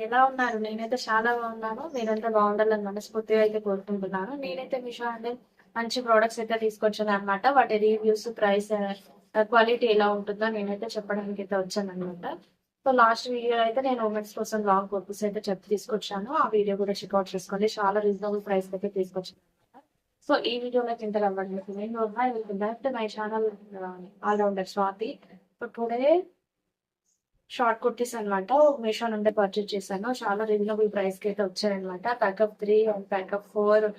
ఎలా ఉన్నారు? నేనైతే చాలా బాగున్నాను. మీరంతా బాగుండాలని మనస్ఫూర్తిగా అయితే కోరుకుంటున్నాను. నేనైతే మీషో అంటే మంచి ప్రోడక్ట్స్ అయితే తీసుకొచ్చాను అనమాట. వాటి రివ్యూస్, ప్రైస్, క్వాలిటీ ఎలా ఉంటుందో నేనైతే చెప్పడానికి అయితే వచ్చాను అనమాట. సో లాస్ట్ వీడియో అయితే నేను ఉమెన్స్ కోసం లాంగ్ కుర్తీస్ అయితే చెప్పి తీసుకొచ్చాను. ఆ వీడియో కూడా చెక్అవుట్ చేసుకోండి. చాలా రీజనబుల్ ప్రైస్ అయితే తీసుకొచ్చాను అనమాట. సో ఈ వీడియోలో ఇంటర్ అవ్వండి. నేను welcome back to my channel allrounder Swathi. So today short kurtis అనమాట మీషో నుండి పర్చేజ్ చేశాను. చాలా రీజనబుల్ ప్రైస్ కి అయితే వచ్చాయన్నమాట. ప్యాకప్ 3 అండ్ ప్యాకప్ 4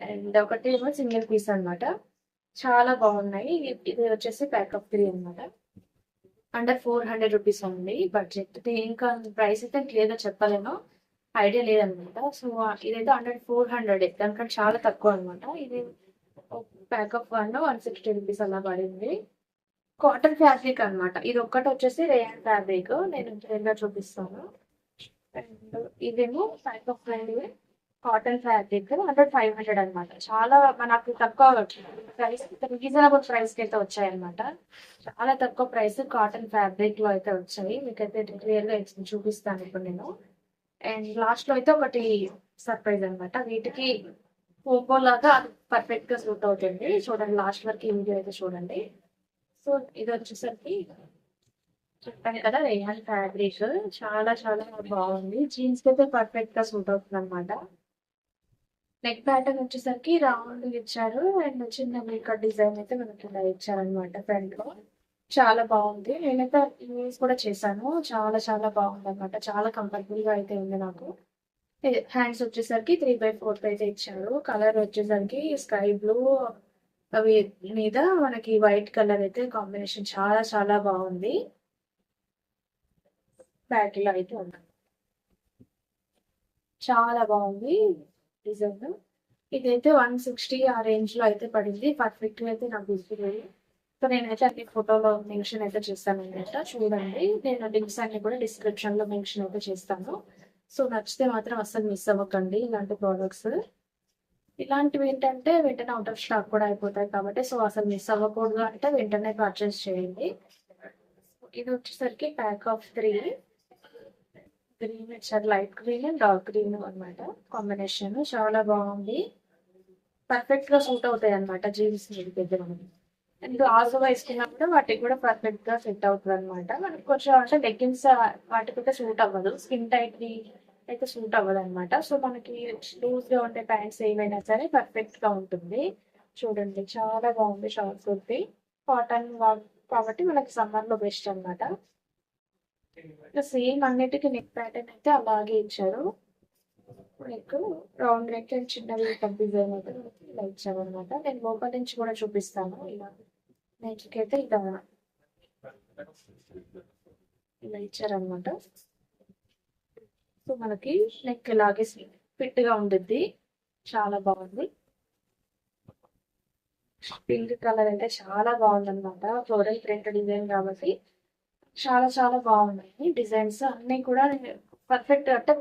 అండ్ ఒకటి ఏమో సింగిల్ పీస్ అన్నమాట. చాలా బాగున్నాయి. ఇది వచ్చేసి ప్యాకప్ 3 అన్నమాట. అండర్ 400 రూపీస్ ఉంది బడ్జెట్. ఇంకా ప్రైస్ అయితే క్లియర్ చెప్పలేను, ఐడియా లేదనమాట. సో ఇదైతే అండర్ 400, దానికంటే చాలా తక్కువ అనమాట. ఇది ప్యాకప్ 160 రూపీస్ అలా పడింది. కాటన్ ఫ్యాబ్రిక్ అన్నమాట. ఇది ఒక్కటి వచ్చేసి రేయన్ ఫ్యాబ్రిక్. నేను క్లియర్గా చూపిస్తాను. అండ్ ఇదేమో pack of friend cotton fabric under 500 అనమాట. చాలా మనకు తక్కువ ప్రైస్, రీజనబుల్ ప్రైస్ కి అయితే వచ్చాయన్నమాట. చాలా తక్కువ ప్రైస్ కాటన్ ఫ్యాబ్రిక్ లో అయితే వచ్చాయి. మీకైతే క్లియర్ గా చూపిస్తాను ఇప్పుడు నేను. అండ్ లాస్ట్ లో అయితే ఒకటి సర్ప్రైజ్ అనమాట. వీటికి పోపో లాగా పర్ఫెక్ట్ గా సూట్ అవుతుంది. చూడండి, లాస్ట్ వరకు ఈ వీడియో అయితే చూడండి. సో ఇది వచ్చేసరికి చెప్పాను కదా, రేయాన్ ఫ్యాబ్రిక్ చాలా చాలా బాగుంది. జీన్స్ కి అయితే పర్ఫెక్ట్ గా సూట్ అవుతుంది అనమాట. నెక్ ప్యాటర్న్ వచ్చేసరికి రౌండ్ ఇచ్చారు అండ్ చిన్న మేకప్ డిజైన్ అయితే మనకి ఇలా ఇచ్చారనమాట ఫ్రంట్ లో. చాలా బాగుంది. నేనైతే యూస్ కూడా చేశాను. చాలా చాలా బాగుంది అనమాట. చాలా కంఫర్టబుల్ గా అయితే ఉంది నాకు. హ్యాండ్స్ వచ్చేసరికి 3/4 అయితే ఇచ్చారు. కలర్ వచ్చేసరికి స్కై బ్లూ అవి మీద మనకి వైట్ కలర్ అయితే కాంబినేషన్ చాలా చాలా బాగుంది. బ్యాక్ లో అయితే ఉంది. చాలా బాగుంది డిజైన్. ఇదైతే 160 ఆ రేంజ్ లో అయితే పడింది. పర్ఫెక్ట్ గా అయితే నాకు తీసుకుపోయి. సో నేనైతే అన్ని ఫోటోలో మెన్షన్ అయితే చేస్తాను అనమాట. చూడండి, నేను లింక్స్ అన్ని కూడా డిస్క్రిప్షన్ లో మెన్షన్ అయితే చేస్తాను. సో నచ్చితే మాత్రం అస్సలు మిస్ అవ్వకండి ఇలాంటి ప్రోడక్ట్స్. ఇలాంటివి ఏంటంటే వెంటనే అవుట్ ఆఫ్ స్టాక్ కూడా అయిపోతాయి కాబట్టి సో అసలు మిస్ అవ్వకూడదు అంటే వెంటనే పర్చేస్ చేయండి. ఇది వచ్చేసరికి ప్యాక్ ఆఫ్ 3. గ్రీన్ ఇచ్చారు, light green and dark green అనమాట. కాంబినేషన్ చాలా బాగుంది. పర్ఫెక్ట్ గా సూట్ అవుతాయి అనమాట జీన్స్ మీద పెద్ద. అండ్ ఆల్సో వేసుకున్నా కూడా వాటికి కూడా పర్ఫెక్ట్ గా సెట్ అవుతుంది అనమాట. మనకి కొంచెం అంటే లెగ్గిన్స్ వాటికి అయితే సూట్ అవ్వదు, స్కిన్ టైట్ వి అయితే సూట్ అవ్వదు అనమాట. సో మనకి లూజ్ గా ఉండే ప్యాంట్స్ ఏమైనా సరే పర్ఫెక్ట్ గా ఉంటుంది. చూడండి, చాలా బాగుంది షార్ట్ కుర్తి. కాటన్ కాబట్టి మనకి సమ్మర్ లో బెస్ట్ అనమాట. సేమ్ అన్నిటికీ నెక్ ప్యాటర్న్ అయితే అలాగే ఇచ్చారు. నెక్ రౌండ్ నెక్ అండ్ చిన్నవి డిజైన్ అయితే మనకి ఇలా ఇచ్చారు అనమాట. నేను లోపల నుంచి కూడా చూపిస్తాను. ఇలా నెక్ అయితే ఇలా ఇచ్చారనమాట. సో మనకి నెక్ ఇలాగే ఫిట్ గా ఉంటుంది. చాలా బాగుంది. పింక్ కలర్ అయితే చాలా బాగుంది అనమాట. ఫ్లోరల్ ప్రింట్ డిజైన్ కాబట్టి చాలా చాలా బాగున్నాయి డిజైన్స్ అన్ని కూడా. పర్ఫెక్ట్ అంటే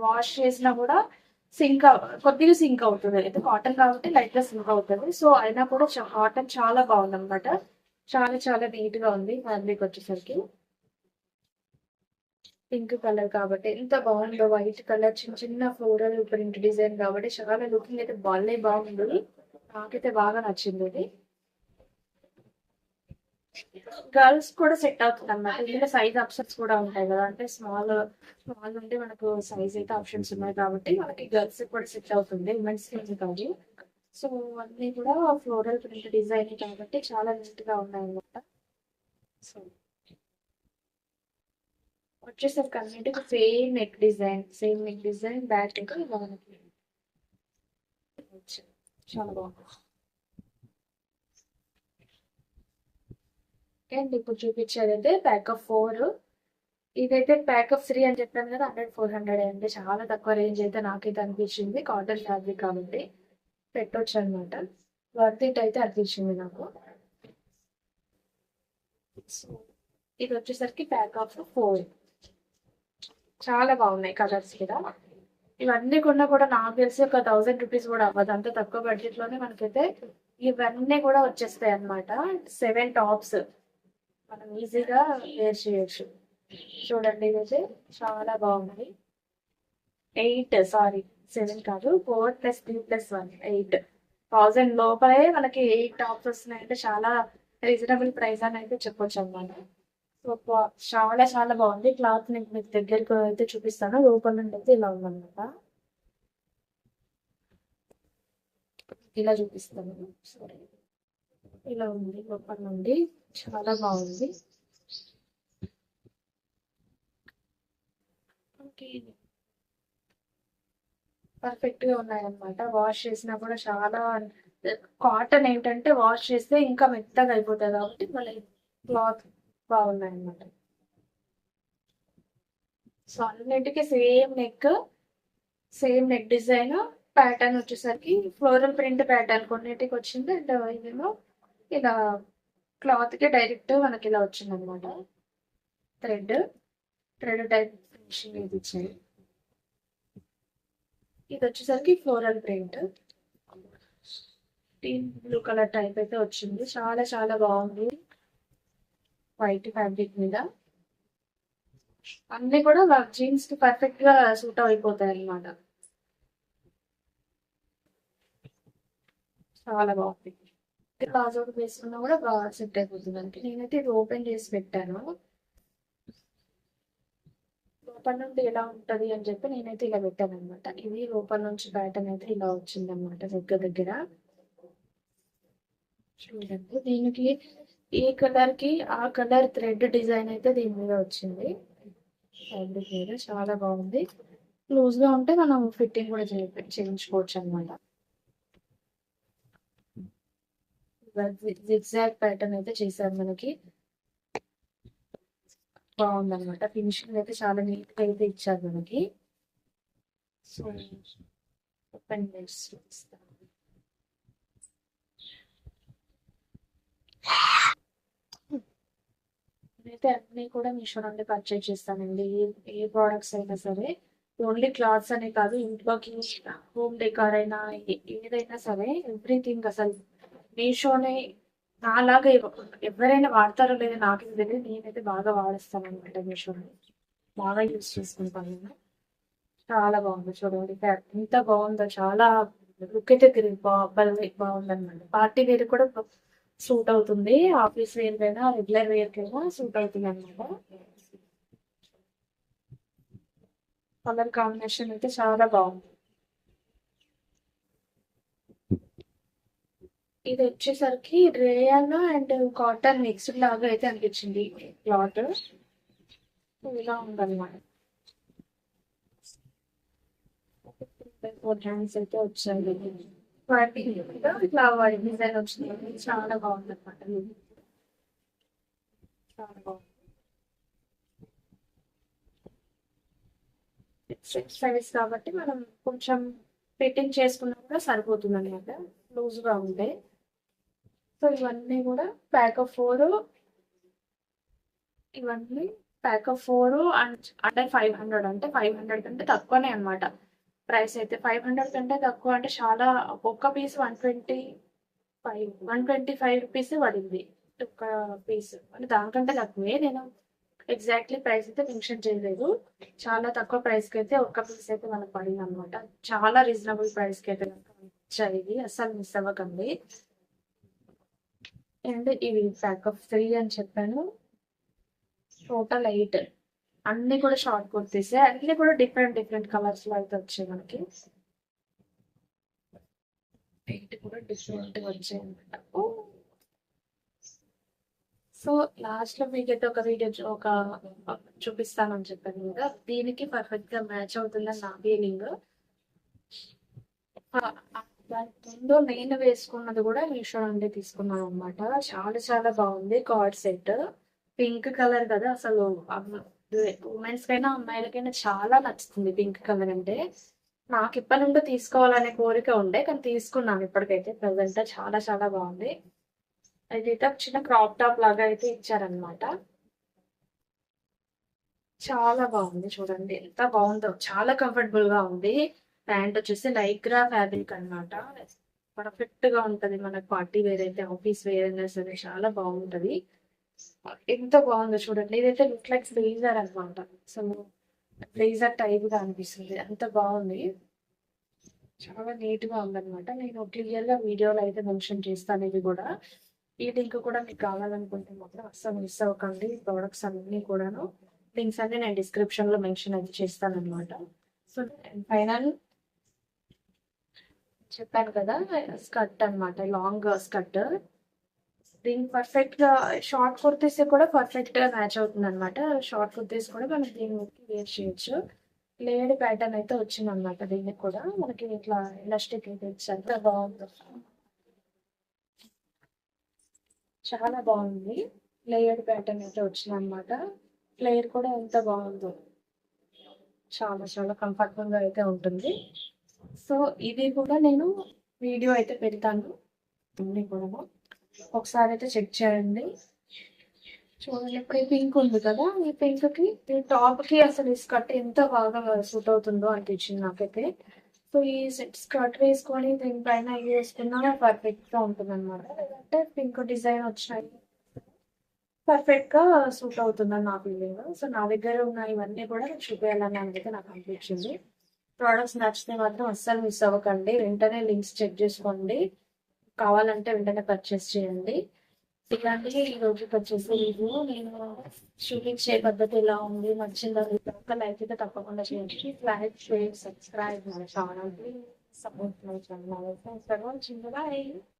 వాష్ చేసినా కూడా కొద్దిగా సింక్ అవుతుంది. అయితే కాటన్ కాబట్టి లైట్ గా సింక్ అవుతుంది. సో అయినా కూడా కాటన్ చాలా బాగుంది అనమాట. చాలా చాలా నీట్ గా ఉంది ఫ్యాబ్రిక్ వచ్చేసరికి. పింక్ కలర్ కాబట్టి ఎంత బాగుందో. వైట్ కలర్ చిన్న చిన్న ఫ్లోరల్ ప్రింట్ డిజైన్ కాబట్టి చాలా లుకింగ్ అయితే బాగుంది. నాకైతే బాగా నచ్చింది ఇది. గర్ల్స్ కూడా సెట్ అవుతుంది అన్నమాట. ఇందులో సైజ్ ఆప్షన్స్ కూడా ఉంటాయి కదా, అంటే స్మాల్ స్మాల్ నుండి మనకు సైజ్ అయితే ఆప్షన్స్ ఉన్నాయి కాబట్టి మనకి గర్ల్స్ కూడా సెట్ అవుతుంది, ఉమెన్స్ కి కాదు. సో అన్ని కూడా ఫ్లోరల్ ప్రింట్ డిజైన్ కాబట్టి చాలా నీట్ గా ఉన్నాయి అన్నమాట. సో వచ్చేసరికి అన్నిటికీ సేమ్ నెక్ డిజైన్ బ్యాక్ ఇంకా ఇలా మనకి చాలా బాగుంది. అండ్ ఇప్పుడు చూపించేది అయితే ప్యాకప్ 4. ఇదైతే ప్యాకప్ 3 అని చెప్పాను కదా, 100-400 అంటే చాలా తక్కువ రేంజ్ అయితే నాకైతే అనిపించింది. కాటన్ ఫ్యాబ్రిక్ కాబట్టి పెట్టొచ్చు అనమాట. వర్త్ ఇట్ అయితే అనిపించింది నాకు. సో ఇది వచ్చేసరికి ప్యాకప్ 4. చాలా బాగున్నాయి కలర్స్ కూడా. ఇవన్నీ కొన్నా కూడా నాకు తెలిసి ఒక 1000 రూపీస్ కూడా అవ్వదు. అంత తక్కువ బడ్జెట్ లోనే మనకైతే ఇవన్నీ కూడా వచ్చేస్తాయి అనమాట. 7 టాప్స్ మనం ఈజీగా వేర్ చేయొచ్చు. చూడండి, ఇదైతే చాలా బాగుంది. ఎయిట్, సారీ 7 కాదు, 4+3+1 8,000 లోపలే మనకి 8 టాప్స్ వస్తున్నాయి అంటే చాలా రీజనబుల్ ప్రైస్ అని అయితే చెప్పొచ్చు అనమాట. సో చాలా చాలా బాగుంది క్లాత్. నేను మీకు దగ్గరికి అయితే చూపిస్తాను. లోపల నుండి అయితే ఇలా ఉందన్నమాట. ఇలా చూపిస్తాను. సారీ, ఇలా ఉంది లోపల నుండి. చాలా బాగుంది. ఓకే, పర్ఫెక్ట్ గా ఉన్నాయన్నమాట. వాష్ చేసినా కూడా చాలా, కాటన్ ఏంటంటే వాష్ చేస్తే ఇంకా మెత్తగా అయిపోతుంది కాబట్టి మళ్ళీ క్లాత్ బాగున్నాయి అన్నమాట. సో అన్నిటికీ సేమ్ నెక్ డిజైన్. ప్యాటర్న్ వచ్చేసరికి ఫ్లోరల్ ప్రింట్ ప్యాటర్న్ కొన్నిటికి వచ్చింది, అండ్ ఇదేమో ఇలా క్లాత్ కి డైరెక్ట్ మనకి ఇలా వచ్చింది అనమాట. థ్రెడ్ థ్రెడ్ టైప్ ఫినిషింగ్ ఇది ఇచ్చాయి. ఇది వచ్చేసరికి ఫ్లోరల్ ప్రింట్ టీన్ బ్లూ కలర్ టైప్ అయితే వచ్చింది. చాలా చాలా బాగుంది వైట్ ఫ్యాబ్రిక్ మీద. అన్ని కూడా జీన్స్ కి పర్ఫెక్ట్ గా సూట్ అయిపోతాయి అన్నమాట. చాలా బాగుంది. ప్లాజో వేసుకున్నా కూడా బాగా సెట్ అయిపోతుంది అంటే. నేనైతే ఇది ఓపెన్ చేసి పెట్టాను. లోపల నుండి ఎలా ఉంటది అని చెప్పి నేనైతే ఇలా పెట్టాను అనమాట. ఇది లోపల నుంచి ప్యాటర్న్ అయితే ఇలా వచ్చింది అనమాట దగ్గర. చూడండి, దీనికి ఏ కలర్ కి ఆ కలర్ థ్రెడ్ డిజైన్ అయితే దీని మీద వచ్చింది. ఫ్యాబ్రిక్ మీద చాలా బాగుంది. లూజ్ గా ఉంటే మనం ఫిట్టింగ్ కూడా చేయించుకోవచ్చు అనమాట. జిగ్జాగ్ ప్యాటర్న్ అయితే చేశారు మనకి. బాగుంది అనమాట. ఫినిషింగ్ అయితే చాలా నీట్ గా అయితే ఇచ్చారు మనకి. సో ఓపెన్ చేసి చూపిస్తాను. నేనైతే అన్ని కూడా మీషో నుండి పర్చేజ్ చేస్తానండి. ఏ ప్రోడక్ట్స్ అయినా సరే, ఓన్లీ క్లాత్స్ అనే కాదు, ఇంట్లోకి హోమ్ డెకార్ అయినా ఏదైనా సరే ఎవ్రీథింగ్ అసలు మీషోనే. నాలాగా ఎవరైనా వాడతారో లేదో నాకు తెలియదు, నేనైతే బాగా వాడేస్తాను అనమాట. మీషోని బాగా యూజ్ చేసుకుంటాను నేను. చాలా బాగుంది చూడండి, ఎంత బాగుందో. చాలా లుక్ అయితే బాగుంది అనమాట. పార్టీ వేర్ కూడా సూట్ అవుతుంది, ఆఫీస్ వేర్ కైనా రెగ్యులర్ వేర్ కైనా సూట్ అవుతుంది అనమాట. కలర్ కాంబినేషన్ అయితే చాలా బాగుంది. ఇది వచ్చేసరికి రేయన్ అండ్ కాటన్ మిక్స్డ్ లాగా అయితే అనిపించింది క్లాత్. ఇలా ఉందన్నమాట. 4 హ్యాండ్స్ అయితే వచ్చాయి. వాటి ఇట్లా వైట్ డిజైన్ వచ్చింది. చాలా బాగుంది అనమాట. చాలా బాగుంది. సైజ్ కాబట్టి మనం కొంచెం ఫిట్టింగ్ చేసుకున్నా కూడా సరిపోతుంది అనమాట, లూజ్ గా ఉంటే. సో ఇవన్నీ కూడా ప్యాక్ ఆఫ్ 4. ఇవన్నీ ప్యాక్ ఆఫ్ 4 అండ్ అంటే 500, అంటే 500 కంటే తక్కువనే అనమాట. ప్రైస్ అయితే 500 కంటే తక్కువ అంటే చాలా. ఒక్క పీస్ 125 రూపీస్ పడింది ఒక్క పీస్. అంటే దానికంటే తక్కువే. నేను ఎగ్జాక్ట్లీ ప్రైస్ అయితే మెన్షన్ చేయలేదు. చాలా తక్కువ ప్రైస్ కి అయితే ఒక్క పీస్ అయితే మనకు పడింది అనమాట. చాలా రీజనబుల్ ప్రైస్ కి అయితే వచ్చాయి. అస్సలు మిస్ అవ్వకండి. అండ్ ఇవి ప్యాక్ ఆఫ్ 3 అని చెప్పాను. టోటల్ 8. అన్ని కూడా షార్ట్ కుర్తీసే. అన్ని కూడా డిఫరెంట్ డిఫరెంట్ కలర్స్ లో అయితే వచ్చాయి మనకి. 8 కూడా డిఫరెంట్ వచ్చాయి అనమాట. సో లాస్ట్ లో మీకైతే ఒక వీడియో చూపిస్తానని చెప్పాను కదా, దీనికి పర్ఫెక్ట్ గా మ్యాచ్ అవుతుందని నా ఫీలింగ్. దాని ముందు నేను వేసుకున్నది కూడా మీషో నుండి తీసుకున్నాను అనమాట. చాలా చాలా బాగుంది. కార్డ్ సెట్ పింక్ కలర్ కదా, అసలు ఉమెన్స్ కైనా అమ్మాయిలకైనా చాలా నచ్చుతుంది పింక్ కలర్ అంటే. నాకు ఇప్పటి నుండి తీసుకోవాలనే కోరిక ఉండే, కానీ తీసుకున్నాను ఇప్పటికైతే. ప్రజెంట్ చాలా చాలా బాగుంది. అయితే చిన్న క్రాప్ టాప్ లాగా అయితే ఇచ్చారనమాట. చాలా బాగుంది చూడండి, ఎంత బాగుందో. చాలా కంఫర్టబుల్ గా ఉంది. ప్యాంట్ వచ్చేసి లైక్రా ఫ్యాబ్రిక్ అనమాట. పర్ఫెక్ట్ గా ఉంటది మనకు పార్టీ వేర్ అయితే, ఆఫీస్ వేర్ అయినా సరే చాలా బాగుంటది. ఎంత బాగుందో చూడండి. ఇదైతే లుక్ లైక్ బ్లేజర్ అనమాట. సో బ్లేజర్ టైప్ గా అనిపిస్తుంది. అంత బాగుంది. చాలా నీట్ గా ఉందన్నమాట. నేను క్లియర్ గా వీడియోలో అయితే మెన్షన్ చేస్తాను ఇది కూడా. ఈ లింక్ కూడా మీకు కావాలనుకుంటే మాత్రం అస్సలు మిస్ అవ్వకండి. ప్రోడక్ట్స్ అన్ని కూడాను లింక్స్ అన్ని నేను డిస్క్రిప్షన్ లో మెన్షన్ అయితే చేస్తాను అనమాట. సో ఫైనల్ చెప్పాను కదా, స్కర్ట్ అన్నమాట, లాంగ్ స్కర్ట్. దీనికి పర్ఫెక్ట్ గా షార్ట్ కుర్తీస్ కూడా పర్ఫెక్ట్ గా మ్యాచ్ అవుతుంది అనమాట. షార్ట్ కుర్తీస్ కూడా మనం దీనికి వేర్ చేయొచ్చు. లేడ్ ప్యాటర్న్ అయితే వచ్చింది అనమాట. దీనికి కూడా మనకి ఇట్లా ఎలాస్టిక్ అయితే ఇచ్చారు. ఎంత బాగుంది, చాలా బాగుంది. లేయర్డ్ ప్యాటర్న్ అయితే వచ్చింది అనమాట. లేయర్ కూడా ఎంత బాగుందో, చాలా చాలా కంఫర్టబుల్ గా అయితే ఉంటుంది. సో ఇది కూడా నేను వీడియో అయితే పెడతాను. అన్ని కూడా ఒకసారి అయితే చెక్ చేయండి. చూడండి, ఇప్పుడు ఈ పింక్ ఉంది కదా, ఈ పింక్ కి ఈ టాప్ కి అసలు ఈ స్కర్ట్ ఎంత బాగా సూట్ అవుతుందో అనిపించింది నాకైతే. సో ఈ స్కర్ట్ వేసుకొని దీనిపైన ఇది వేసుకున్నా పర్ఫెక్ట్ గా ఉంటుంది అనమాట. లేదంటే పింక్ డిజైన్ వచ్చినాయి పర్ఫెక్ట్ గా సూట్ అవుతుందని నా ఫీలింగ్. సో నా దగ్గర ఉన్న ఇవన్నీ కూడా నేను చూపించాలని అయితే నాకు అనిపించింది. ప్రోడక్ట్స్ నచ్చితే మాత్రం అస్సలు మిస్ అవ్వకండి. వెంటనే లింక్స్ చెక్ చేసుకోండి. కావాలంటే వెంటనే పర్చేస్ చేయండి. ఇలాంటి ఈ రోజుకి వచ్చేసి రివ్యూ నేను చూపించే పద్ధతి ఎలా ఉంది, నచ్చిందా ఒక లైక్ అయితే తప్పకుండా చేయండి. Like, share, subscribe my channel, please support my channel. Thanks for watching. Bye.